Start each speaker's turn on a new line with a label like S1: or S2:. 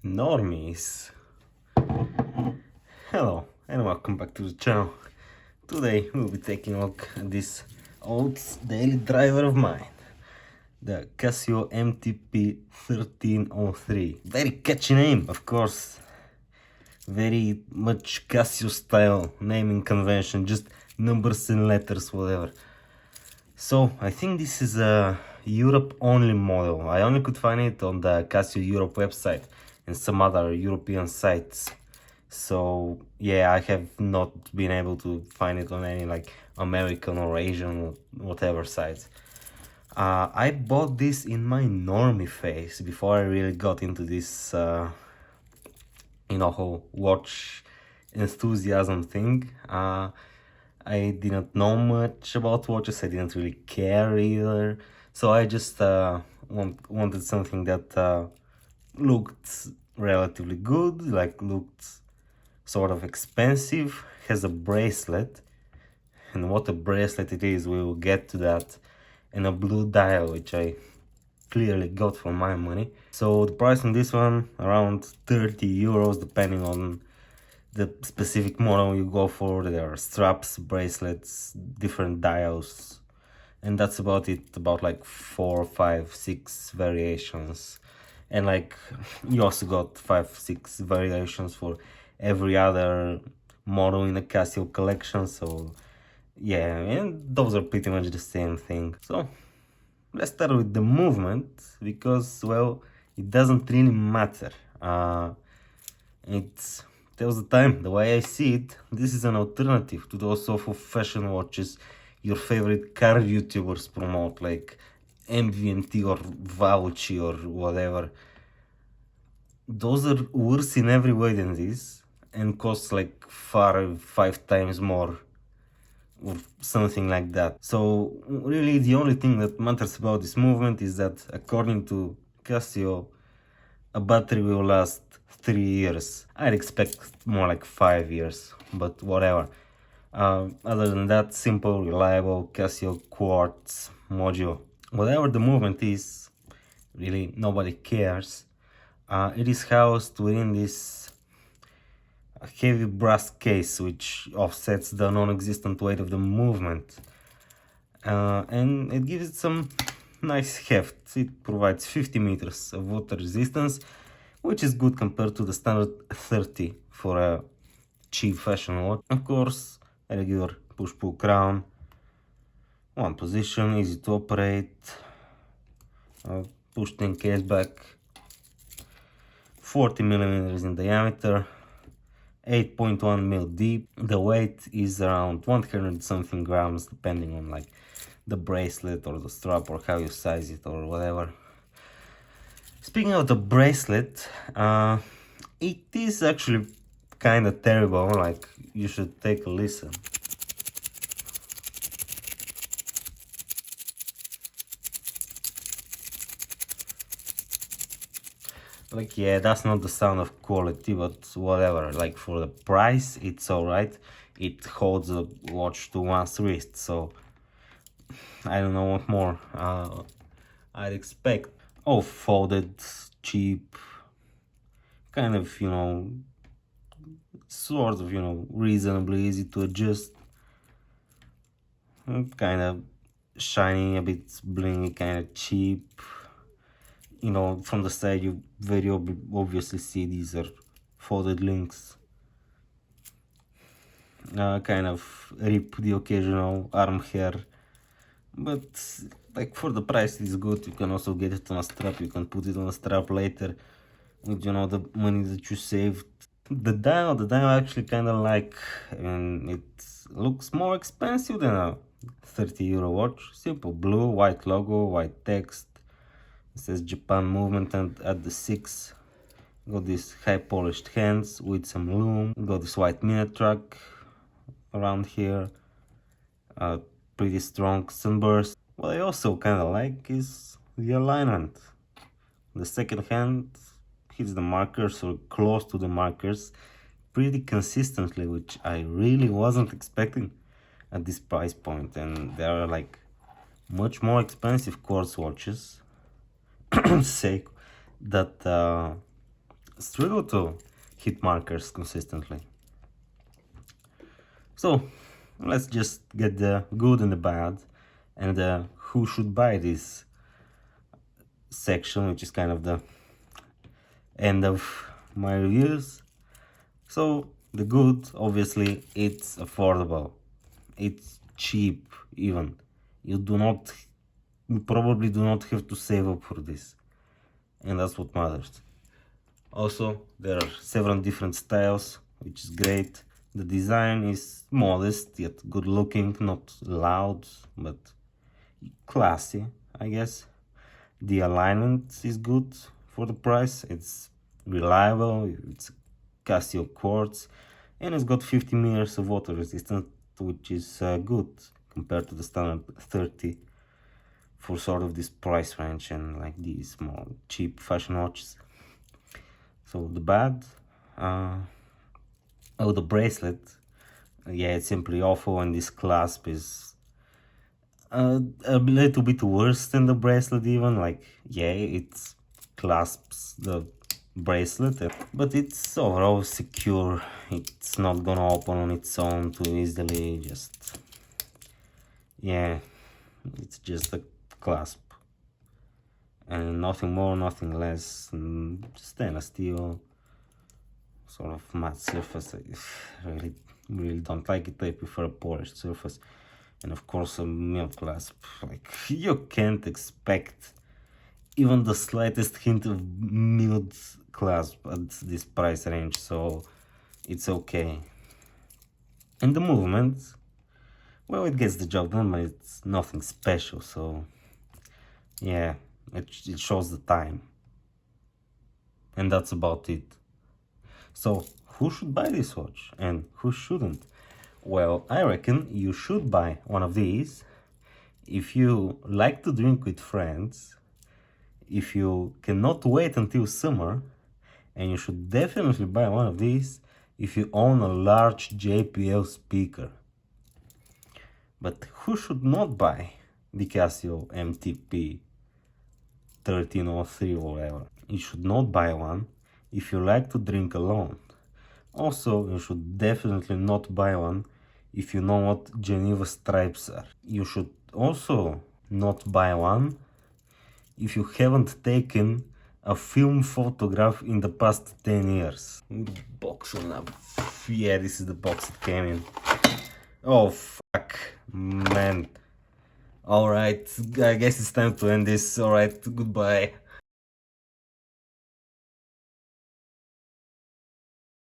S1: Normies, hello and welcome back to the channel. Today we'll be taking a look at this old daily driver of mine, the Casio MTP-1303. Very catchy name, of course. Very much Casio style naming convention, just numbers and letters, whatever. So I think this is a Europe only model. I only could find it on the Casio Europe website and some other European sites. So yeah, I have not been able to find it on any like American or Asian or whatever sites. I bought this in my normie phase before I really got into this whole watch enthusiasm thing. I didn't know much about watches, I didn't really care either, so I just wanted something that looked relatively good, like looked sort of expensive, has a bracelet, and what a bracelet it is, we will get to that, and a blue dial, which I clearly got for my money. So the price on this one, around 30 euros, depending on the specific model you go for. There are straps, bracelets, different dials, and that's about it. About like 4, 5, 6 variations, and like you also got 5, 6 variations for every other model in the Casio collection. So yeah, and those are pretty much the same thing. So let's start with the movement, because well, it doesn't really matter. It tells the time. The way I see it, this is an alternative to those sort of fashion watches your favorite car YouTubers promote, like MVNT or Vauci or whatever. Those are worse in every way than this, and cost like 5 times more or something like that. So really the only thing that matters about this movement is that, according to Casio, a battery will last 3 years. I'd expect more like 5 years, but whatever. Other than that, simple, reliable Casio quartz module. Whatever the movement is, really nobody cares. It is housed within this heavy brass case, which offsets the non-existent weight of the movement, and it gives it some nice heft. It provides 50 meters of water resistance, which is good compared to the standard 30 for a cheap fashion watch. Of course, a regular push-pull crown, one position, easy to operate, push-in case back, 40 millimeters in diameter, 8.1 mil deep. The weight is around 100 something grams, depending on like the bracelet or the strap or how you size it or whatever. Speaking of the bracelet, it is actually kind of terrible. Like, you should take a listen. Like, yeah, that's not the sound of quality, but whatever. Like, for the price, it's alright. It holds the watch to one's wrist, so I don't know what more I'd expect. Oh, folded, cheap, kind of, sort of, reasonably easy to adjust. Kind of shiny, a bit blingy, kind of cheap. From the side you very obviously see these are folded links. Kind of rip the occasional arm hair, but like for the price it's good. You can also get it on a strap, you can put it on a strap later with the money that you saved. The dial I actually kind of like, and it looks more expensive than a 30 euro watch. Simple blue, white logo, white text. It says Japan movement, and at the 6 got these high polished hands with some lume. Got this white minute track around here, pretty strong sunburst. What I also kind of like is the alignment. The second hand hits the markers or close to the markers pretty consistently, which I really wasn't expecting at this price point. And there are like much more expensive quartz watches say that struggle to hit markers consistently. So let's just get the good and the bad and the who should buy this section, which is kind of the end of my reviews. So the good, obviously, it's affordable, it's cheap even. You probably do not have to save up for this, and that's what matters. Also, there are several different styles, which is great. The design is modest yet good looking, not loud but classy, I guess. The alignment is good for the price, it's reliable, it's Casio quartz, and it's got 50 meters of water resistance, which is good compared to the standard 30 for sort of this price range and like these small cheap fashion watches. So the bad, the bracelet, yeah, it's simply awful, and this clasp is a little bit worse than the bracelet even. Like, yeah, it clasps the bracelet, but it's overall secure. It's not gonna open on its own too easily. Just, yeah, it's just a clasp and nothing more, nothing less. Stainless steel, sort of matte surface. I really don't like it. I prefer a polished surface, and of course a milled clasp. Like, you can't expect even the slightest hint of milled clasp at this price range, so it's okay. And the movement, well, it gets the job done, but it's nothing special, so yeah, it shows the time, and that's about it. So who should buy this watch and who shouldn't? Well, I reckon you should buy one of these if you like to drink with friends, if you cannot wait until summer, and you should definitely buy one of these if you own a large JBL speaker. But who should not buy the Casio MTP-1303 or whatever? You should not buy one if you like to drink alone. Also, you should definitely not buy one if you know what Geneva stripes are. You should also not buy one if you haven't taken a film photograph in the past 10 years. Box on up. Yeah, this is the box it came in. Oh fuck, man. Alright, I guess it's time to end this. Alright, goodbye.